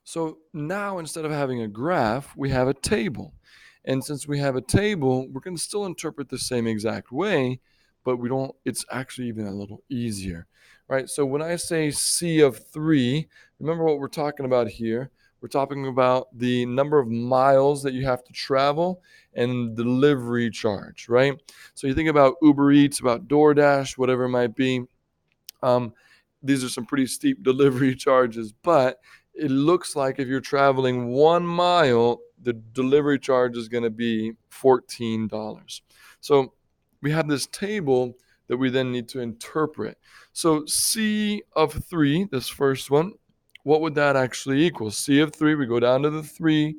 So now instead of having a graph, we have a table. And since we have a table, we're going to still interpret the same exact way, but we don't, it's actually even a little easier, right? So when I say C of 3, remember what we're talking about here. We're talking about the number of miles that you have to travel and delivery charge, right? So you think about Uber Eats, about DoorDash, whatever it might be. Um, these are some pretty steep delivery charges, but it looks like if you're traveling 1 mile, the delivery charge is going to be $14. So we have this table that we then need to interpret. So C of 3, this first one, what would that actually equal? C of 3, we go down to the 3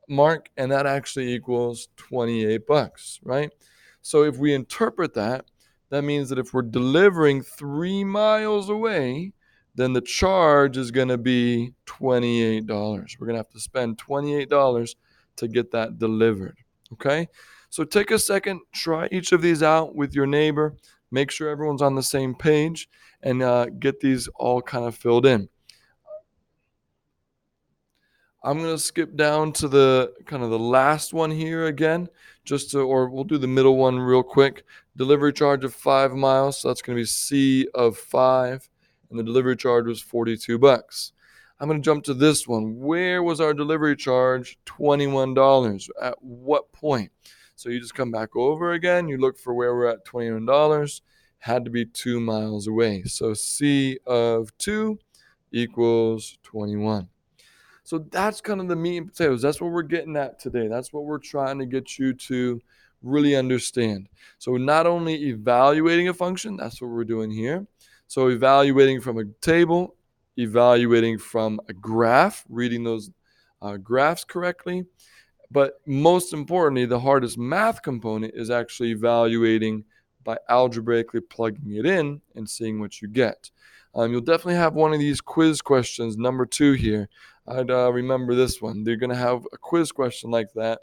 mark, and that actually equals $28, right? So if we interpret that, that means that if we're delivering 3 miles away, then the charge is going to be $28. We're going to have to spend $28 to get that delivered. Okay? So take a second, try each of these out with your neighbor, make sure everyone's on the same page, and get these all kind of filled in. I'm going to skip down to the kind of the last one here again, or we'll do the middle one real quick. Delivery charge of 5 miles. So that's going to be C of 5. And the delivery charge was $42. I'm going to jump to this one. Where was our delivery charge? $21. At what point? So you just come back over again. You look for where we're at $21. Had to be 2 miles away. So C of 2 equals 21. So that's kind of the meat and potatoes. That's what we're getting at today. That's what we're trying to get you to really understand. So not only evaluating a function, that's what we're doing here. So evaluating from a table, evaluating from a graph, reading those graphs correctly. But most importantly, the hardest math component is actually evaluating by algebraically plugging it in and seeing what you get. You'll definitely have one of these quiz questions, number 2 here. I'd remember this one. They're going to have a quiz question like that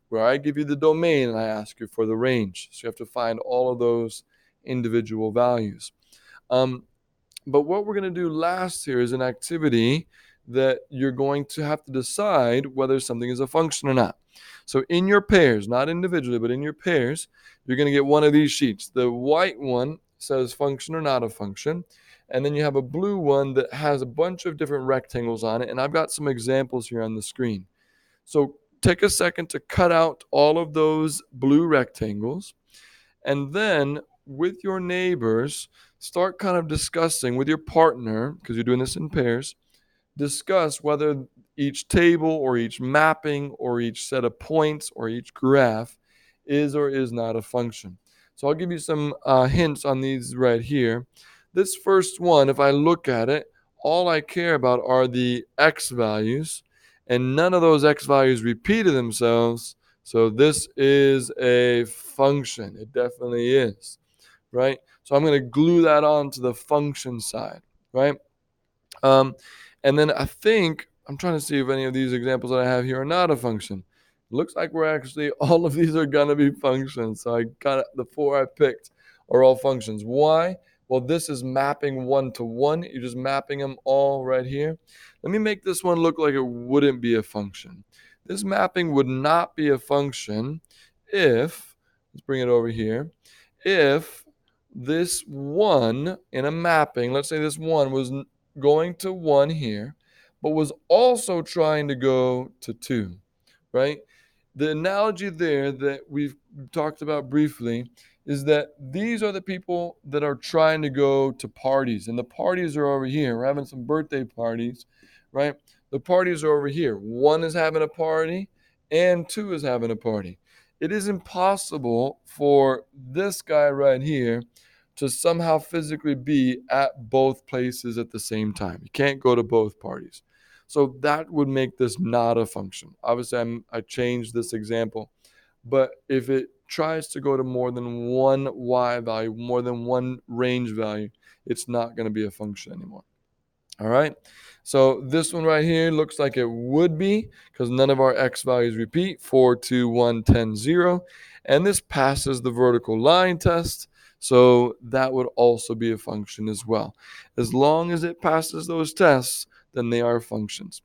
where I give you the domain and I ask you for the range. So you have to find all of those individual values. But what we're going to do last here is an activity that you're going to have to decide whether something is a function or not. So in your pairs, not individually, but in your pairs, you're going to get one of these sheets. The white one says function or not a function. And then you have a blue one that has a bunch of different rectangles on it. And I've got some examples here on the screen. So take a second to cut out all of those blue rectangles. And then with your neighbors, start kind of discussing with your partner, because you're doing this in pairs, discuss whether each table or each mapping or each set of points or each graph is or is not a function. So I'll give you some hints on these right here. This first one, if I look at it, all I care about are the x values, and none of those x values repeated themselves. So this is a function. It definitely is, right? So I'm going to glue that on to the function side, right? And then I think I'm trying to see if any of these examples that I have here are not a function. It looks like we're actually all of these are gonna be functions. So I got the 4 I picked are all functions. Why? Well, this is mapping 1 to 1. You're just mapping them all right here. Let me make this one look like it wouldn't be a function. This mapping would not be a function if, let's bring it over here, if this 1 in a mapping, let's say this 1 was going to 1 here, but was also trying to go to 2, right? The analogy there that we've talked about briefly is that these are the people that are trying to go to parties, and the parties are over here. We're having some birthday parties, right? The parties are over here. 1 is having a party, and 2 is having a party. It is impossible for this guy right here to somehow physically be at both places at the same time. You can't go to both parties. So that would make this not a function. Obviously, I changed this example, but if it tries to go to more than one y value, more than one range value, it's not going to be a function anymore. All right. So this one right here looks like it would be because none of our x values repeat. 4, 2, 1, 10, 0. And this passes the vertical line test. So that would also be a function as well. As long as it passes those tests, then they are functions.